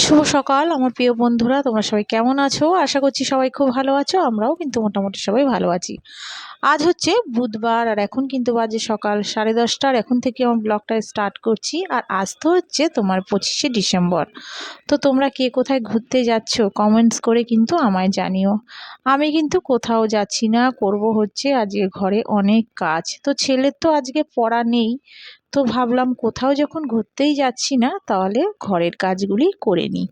শুভ সকাল আমার প্রিয় বন্ধুরা, তোমরা সবাই কেমন আছো? আশা করছি সবাই খুব ভালো আছো। আমরাও কিন্তু মোটামুটি সবাই ভালো আছি। আজ হচ্ছে বুধবার আর এখন কিন্তু বাজে সকাল 10:30। আর এখন থেকে আমার ব্লগটা স্টার্ট করছি। আর আজ তো হচ্ছে তোমার 25শে ডিসেম্বর। তো তোমরা কে কোথায় ঘুরতে যাচ্ছ কমেন্টস করে কিন্তু আমায় জানিও। আমি কিন্তু কোথাও যাচ্ছি না, করব হচ্ছে আজকে ঘরে অনেক কাজ। তো ছেলের তো আজকে পড়া নেই, তো ভাবলাম কোথাও যখন ঘুরতেই যাচ্ছি না তাহলে ঘরের কাজগুলি করে নিই।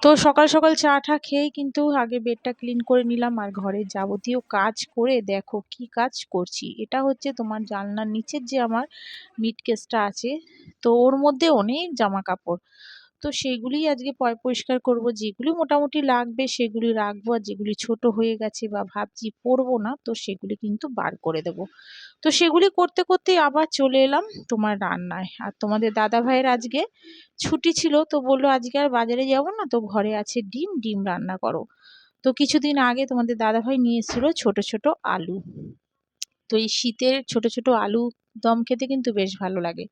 তো সকাল সকাল চা টা খেয়েই কিন্তু আগে বেডটা ক্লিন করে নিলাম আর ঘরের যাবতীয় কাজ করে দেখো কি কাজ করছি। এটা হচ্ছে তোমার জানলার নিচের যে আমার মিট কেসটা আছে, তো ওর মধ্যে অনেক জামা কাপড়। তো সেগুলিই আজকে পরিষ্কার করব। যেগুলি মোটামুটি লাগবে সেগুলি রাখবো, আর যেগুলি ছোট হয়ে গেছে বা ভাবছি পরবো না তো সেগুলি কিন্তু বার করে দেব। তো সেগুলি করতে করতেই আবার চলে এলাম তোমার রান্নায়। আর তোমাদের দাদা ভাইয়ের আজকে ছুটি ছিল, তো বললো আজকে আর বাজারে যাব না, তো ঘরে আছে ডিম, ডিম রান্না করো। তো কিছুদিন আগে তোমাদের দাদা ভাই নিয়ে এসেছিল ছোট ছোট আলু। তো এই শীতের ছোট ছোট আলু দম খেতে কিন্তু বেশ ভালো লাগে।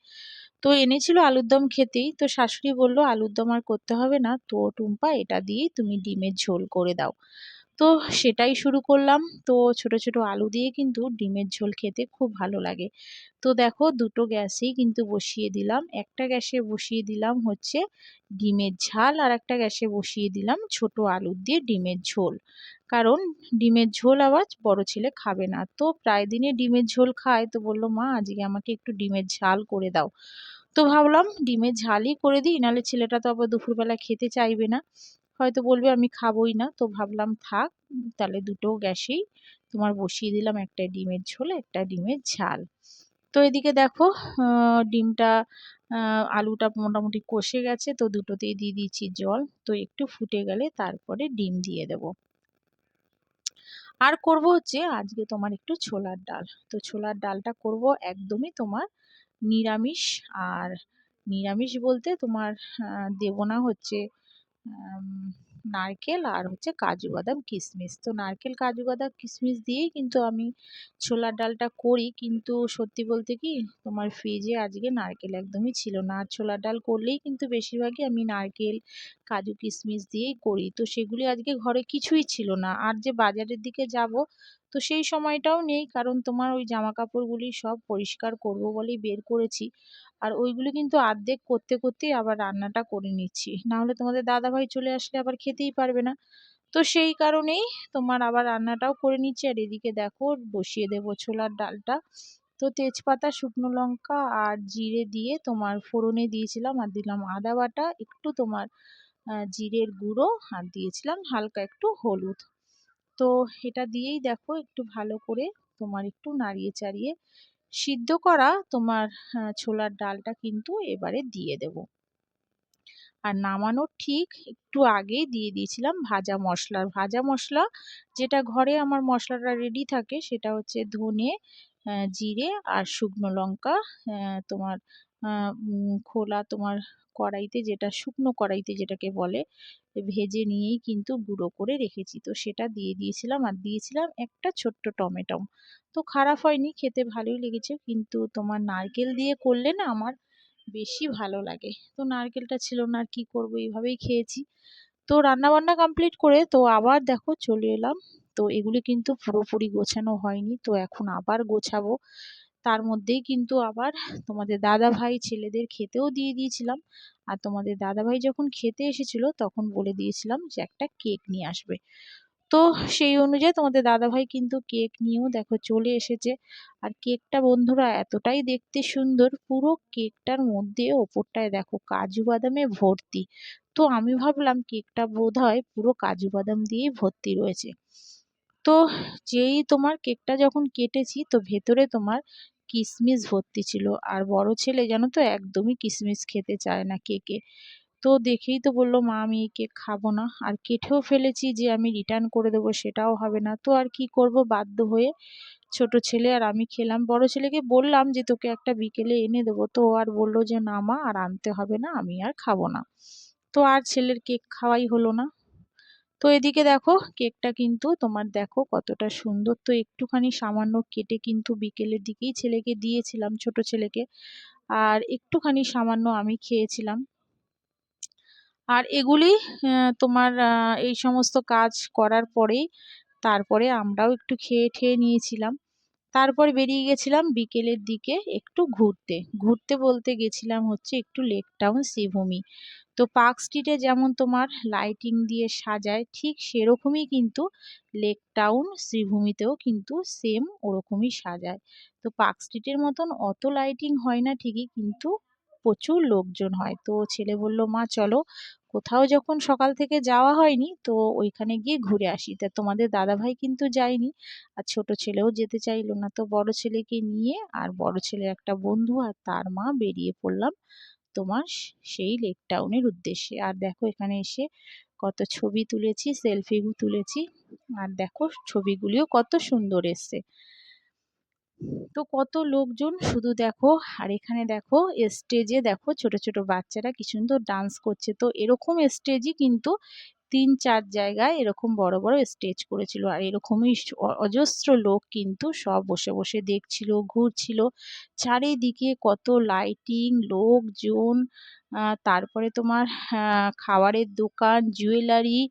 তো এনেছিল আলুর দম খেতেই, তো শাশুড়ি বললো আলুর দম আর করতে হবে না, তো টুম্পা এটা দিয়েই তুমি ডিমের ঝোল করে দাও। তো সেটাই শুরু করলাম। তো ছোট ছোট আলু দিয়ে কিন্তু ডিমের ঝোল খেতে খুব ভালো লাগে। তো দেখো দুটো গ্যাসেই কিন্তু বসিয়ে দিলাম। একটা গ্যাসে বসিয়ে দিলাম হচ্ছে ডিমের ঝাল, আর একটা গ্যাসে বসিয়ে দিলাম ছোট আলু দিয়ে ডিমের ঝোল। কারণ ডিমের ঝোল আবার বড় ছেলে খাবে না, তো প্রায় দিনে ডিমের ঝোল খায়। তো বললো মা আজকে আমাকে একটু ডিমের ঝাল করে দাও। তো ভাবলাম ডিমের ঝালই করে দিই, নাহলে ছেলেটা তো আবার দুপুরবেলা খেতে চাইবে না, হয়তো বলবে আমি খাবোই না। তো ভাবলাম থাক, তাহলে দুটো গ্যাসেই তোমার বসিয়ে দিলাম, একটা ডিমের ঝোল একটা ডিমের ঝাল। তো এদিকে দেখো ডিমটা আলুটা মোটামুটি কষে গেছে, তো দুটোতেই দিয়ে দিয়েছি জল। তো একটু ফুটে গেলে তারপরে ডিম দিয়ে দেব। আর করব হচ্ছে আজকে তোমার একটু ছোলার ডাল। তো ছোলার ডালটা করব একদমই তোমার নিরামিষ। আর নিরামিষ বলতে তোমার দেব না হচ্ছে নারকেল আর হচ্ছে কাজু বাদাম কিশমিশ। তো নারকেল কাজু বাদাম কিশমিশ দিয়েই কিন্তু আমি ছোলার ডালটা করি, কিন্তু সত্যি বলতে কি তোমার ফ্রিজে আজকে নারকেল একদমই ছিল না। আর ছোলার ডাল করলেই কিন্তু বেশিরভাগই আমি নারকেল কাজু কিশমিশ দিয়েই করি, তো সেগুলি আজকে ঘরে কিছুই ছিল না। আর যে বাজারের দিকে যাব তো সেই সময়টাও নেই, কারণ তোমার ওই জামা কাপড়গুলি সব পরিষ্কার করব বলেই বের করেছি। আর ওইগুলো কিন্তু আর্ধেক করতে করতেই আবার রান্নাটা করে নিচ্ছি, না হলে তোমাদের দাদা ভাই চলে আসলে আবার খেতেই পারবে না। তো সেই কারণেই তোমার আবার রান্নাটাও করে নিচ্ছি। আর এদিকে দেখো বসিয়ে দেবো ছোলার ডালটা। তো তেজপাতা শুকনো লঙ্কা আর জিরে দিয়ে তোমার ফোড়নে দিয়েছিলাম, আর দিলাম আদা বাটা, একটু তোমার জিরের গুঁড়ো, আর দিয়েছিলাম হালকা একটু হলুদ। তো এটা দিয়েই দেখো একটু ভালো করে তোমার একটু নাড়িয়ে চাড়িয়ে সিদ্ধ করা তোমার ছোলার ডালটা কিন্তু এবারে দিয়ে দেব। আর নামানোর ঠিক একটু আগেই দিয়ে দিয়েছিলাম ভাজা মশলা, যেটা ঘরে আমার মশলাটা রেডি থাকে সেটা হচ্ছে ধনে, জিরে আর শুকনো লঙ্কা। তোমার খোলা তোমার কড়াইতে, যেটা শুকনো কড়াইতে যেটাকে বলে, ভেজে নিয়েই কিন্তু গুঁড়ো করে রেখেছি, তো সেটা দিয়ে দিয়েছিলাম। আর দিয়েছিলাম একটা ছোট্ট টমেটো। তো খারাপ হয়নি, খেতে ভালোই লেগেছে, কিন্তু তোমার নারকেল দিয়ে করলে না আমার বেশি ভালো লাগে। তো নারকেলটা ছিল না, আর কি করব, এইভাবেই খেয়েছি। তো রান্না বান্না কমপ্লিট করে তো আবার দেখো চলে এলাম। তো এগুলি কিন্তু পুরোপুরি গোছানো হয়নি, তো এখন আবার গোছাবো। তার মধ্যেই কিন্তু আবার তোমাদের দাদা ভাই ছেলেদের খেতেও দিয়ে দিয়েছিলাম। আর তোমাদের দাদা ভাই যখন খেতে এসেছিল তখন বলে দিয়েছিলাম যে একটা কেক নিয়ে আসবে। তো সেই অনুযায়ী তোমাদের দাদাভাই কিন্তু কেক নিয়েও দেখো চলে এসেছে। আর কেকটা বন্ধুরা এতটাই দেখতে সুন্দর, পুরো কেকটার মধ্যে ওপরটায় দেখো কাজু বাদামে ভর্তি। তো আমি ভাবলাম কেকটা বোধহয় পুরো কাজু বাদাম দিয়েই ভর্তি রয়েছে। তো যেই তোমার কেকটা যখন কেটেছি তো ভেতরে তোমার কিশমিশ ভর্তি ছিল। আর বড় ছেলে জানো তো একদমই কিশমিশ খেতে চায় না কেকে। তো দেখেই তো বললো মা আমি এই কেক খাবো না। আর কেটেও ফেলেছি, যে আমি রিটার্ন করে দেবো সেটাও হবে না। তো আর কি করব, বাধ্য হয়ে ছোট ছেলে আর আমি খেলাম। বড় ছেলেকে বললাম যে তোকে একটা বিকেলে এনে দেবো, তো ও আর বললো যে না মা আর আনতে হবে না, আমি আর খাবো না। তো আর ছেলের কেক খাওয়াই হলো না। তো এদিকে দেখো কেকটা কিন্তু তোমার দেখো কতটা সুন্দর। তো একটুখানি সামান্য কেটে কিন্তু বিকেলের দিকেই ছেলেকে দিয়েছিলাম, ছোট ছেলেকে। আর একটুখানি সামান্য আমি খেয়েছিলাম। আর এগুলি তোমার এই সমস্ত কাজ করার পরেই তারপরে আমরাও একটু খেয়ে ঠেয়ে নিয়েছিলাম। তারপর বেরিয়ে গেছিলাম বিকেলের দিকে একটু ঘুরতে। ঘুরতে বলতে গেছিলাম হচ্ছে একটু লেক টাউন শ্রীভূমি। তো পার্ক স্ট্রিটে যেমন তোমার লাইটিং দিয়ে সাজায়, ঠিক সেরকমই কিন্তু লেক টাউন শ্রীভূমিতেও কিন্তু সেম ওরকমই সাজায়। তো পার্ক স্ট্রিটের মতন অত লাইটিং হয় না ঠিকই, কিন্তু প্রচুর লোকজন হয়। তো ছেলে বলল, মা চলো, কোথাও যখন সকাল থেকে যাওয়া হয়নি তো ওইখানে গিয়ে ঘুরে আসি। তা তোমাদের দাদাভাই কিন্তু যায়নি, আর ছোট ছেলেও যেতে চাইলো না। তো বড় ছেলেকে নিয়ে আর বড় ছেলের একটা বন্ধু আর তার মা বেরিয়ে পড়লাম তোমার সেই লেক টাউনের উদ্দেশ্যে। আর দেখো এখানে এসে কত ছবি তুলেছি, সেলফি তুলেছি। আর দেখো ছবিগুলিও কত সুন্দর এসছে। তো কত লোকজন শুধু দেখো। আর এখানে দেখো স্টেজে দেখো ছোট ছোট বাচ্চারা কি সুন্দর ডান্স করছে। তো এরকম স্টেজই কিন্তু ৩-৪ জায়গায় এরকম বড় বড় স্টেজ করেছিল। আর এরকমই অজস্র লোক কিন্তু সব বসে বসে দেখছিল, ঘুরছিল। চারিদিকে কত লাইটিং, লোকজন, তারপরে তোমার খাবারের দোকান, জুয়েলারি,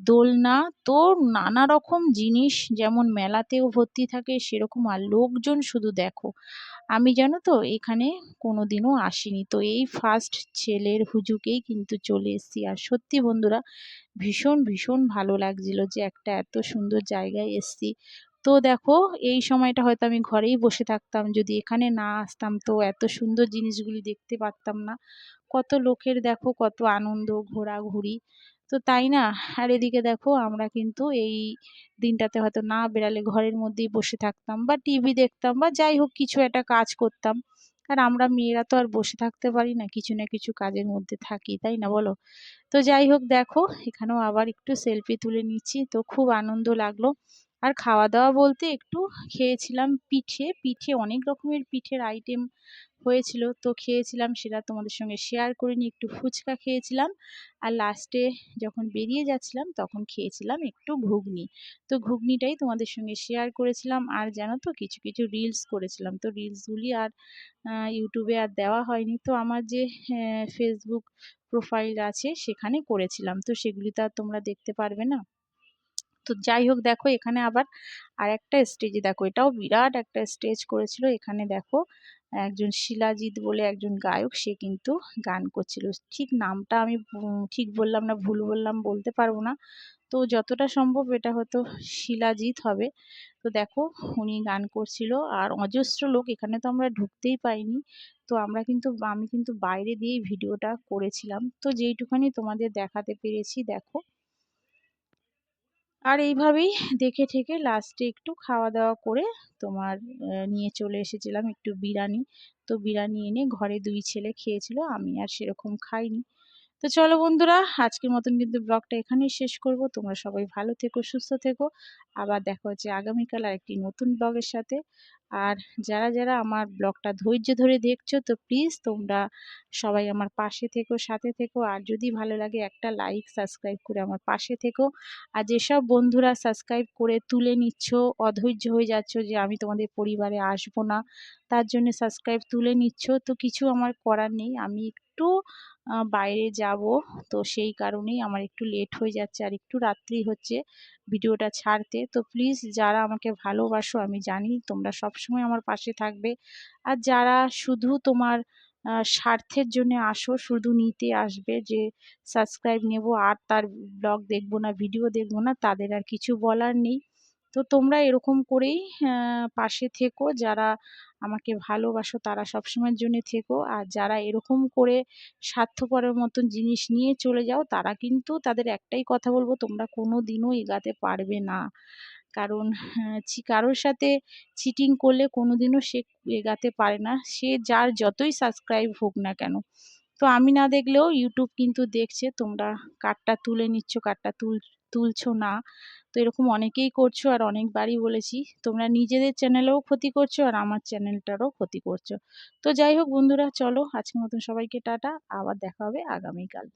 দোলনা, তো নানা রকম জিনিস যেমন মেলাতেও ভর্তি থাকে সেরকম। আর লোকজন শুধু দেখো। আমি জানো তো এখানে কোনোদিনও আসিনি, তো এই ফার্স্ট ছেলের হুজুকেই কিন্তু চলে এসেছি। আর সত্যি বন্ধুরা ভীষণ ভীষণ ভালো লাগছিল যে একটা এত সুন্দর জায়গায় এসেছি। তো দেখো এই সময়টা হয়তো আমি ঘরেই বসে থাকতাম, যদি এখানে না আসতাম তো এত সুন্দর জিনিসগুলি দেখতে পারতাম না। কত লোকের দেখো কত আনন্দ, ঘোরাঘুরি, তো তাই না। আর এদিকে দেখো আমরা কিন্তু এই দিনটাতে হয়তো না বেরালে ঘরের মধ্যেই বসে থাকতাম বা টিভি দেখতাম বা যাই হোক কিছু একটা কাজ করতাম। আর আমরা মেয়েরা তো আর বসে থাকতে পারি না, কিছু না কিছু কাজের মধ্যে থাকি, তাই না বলো। তো যাই হোক দেখো এখানেও আবার একটু সেলফি তুলে নিচ্ছি, তো খুব আনন্দ লাগলো। আর খাওয়া দাওয়া বলতে একটু খেয়েছিলাম পিঠে। পিঠে অনেক রকমের পিঠের আইটেম হয়েছিল, তো খেয়েছিলাম, সেটা তোমাদের সঙ্গে শেয়ার করিনি। একটু ফুচকা খেয়েছিলাম, আর লাস্টে যখন বেরিয়ে যাচ্ছিলাম তখন খেয়েছিলাম একটু ঘুগনি। তো ঘুগনিটাই তোমাদের সঙ্গে শেয়ার করেছিলাম। আর জানো তো কিছু কিছু রিলস করেছিলাম, তো রিলসগুলি আর ইউটিউবে আর দেওয়া হয়নি। তো আমার যে ফেসবুক প্রোফাইল আছে সেখানে করেছিলাম, তো সেগুলি তো আর তোমরা দেখতে পারবে না। তো যাই হোক দেখো এখানে আবার আর একটা স্টেজে দেখো, এটাও বিরাট একটা স্টেজ করেছিল। এখানে দেখো একজন শিলাজিৎ বলে একজন গায়ক, সে কিন্তু গান করছিল। ঠিক নামটা আমি ঠিক বললাম না ভুল বললাম বলতে পারবো না, তো যতটা সম্ভব এটা হয়তো শিলাজিৎ হবে। তো দেখো উনি গান করছিল আর অজস্র লোক, এখানে তো আমরা ঢুকতেই পাইনি। তো আমি কিন্তু বাইরে দিয়েই ভিডিওটা করেছিলাম, তো যেইটুখানি তোমাদের দেখাতে পেরেছি দেখো। আর এইভাবেই দেখে ঠেকে লাস্টে একটু খাওয়া দাওয়া করে তোমার নিয়ে চলে এসেছিলাম একটু বিরিয়ানি। তো বিরিয়ানি এনে ঘরে 2 ছেলে খেয়েছিল, আমি আর সেরকম খাইনি। তো চলো বন্ধুরা আজকের মতন কিন্তু ব্লগটা এখানেই শেষ করব। তোমরা সবাই ভালো থেকো, সুস্থ থেকো। আবার দেখা হচ্ছে আগামীকাল আরেকটি নতুন ব্লগের সাথে। আর যারা যারা আমার ব্লগটা ধৈর্য ধরে দেখছো তো প্লিজ তোমরা সবাই আমার পাশে থেকো, সাথে থেকো। আর যদি ভালো লাগে একটা লাইক সাবস্ক্রাইব করে আমার পাশে থেকো। আর যেসব বন্ধুরা সাবস্ক্রাইব করে তুলে নিচ্ছ, অধৈর্য হয়ে যাচ্ছ যে আমি তোমাদের পরিবারে আসবো না, তার জন্য সাবস্ক্রাইব তুলে নিচ্ছ, তো কিছু আমার করার নেই। আমি একটু বাইরে যাব, তো সেই কারণেই আমার একটু লেট হয়ে যাচ্ছে আর একটু রাত্রি হচ্ছে ভিডিওটা ছাড়তে। তো প্লিজ যারা আমাকে ভালোবাসো, আমি জানি তোমরা সবসময় আমার পাশে থাকবে। আর যারা শুধু তোমার স্বার্থের জন্য আসো, শুধু নিতে আসবে যে সাবস্ক্রাইব নেব আর তার ব্লগ দেখবো না, ভিডিও দেখবো না, তাদের আর কিছু বলার নেই। তো তোমরা এরকম করেই পাশে থেকো, যারা আমাকে ভালোবাসো তারা সবসময়ের জন্য থেকো। আর যারা এরকম করে স্বার্থপরের মতন জিনিস নিয়ে চলে যাও তারা কিন্তু, তাদের একটাই কথা বলবো, তোমরা কোনো দিনও এগাতে পারবে না। কারণ কারোর সাথে চিটিং করলে কোনোদিনও সে এগাতে পারে না, সে যার যতই সাবস্ক্রাইব হোক না কেন। তো আমি না দেখলেও ইউটিউব কিন্তু দেখছে তোমরা কার্ডটা তুলে নিচ্ছ, কার্ডটা তুলছো না। তো এরকম অনেকেই করছো, আর অনেকবারই বলেছি তোমরা নিজেদের চ্যানেলেও ক্ষতি করছো আর আমার চ্যানেলটারও ক্ষতি করছো। তো যাই হোক বন্ধুরা চলো আজকের মতন সবাইকে টাটা, আবার দেখা হবে আগামীকাল।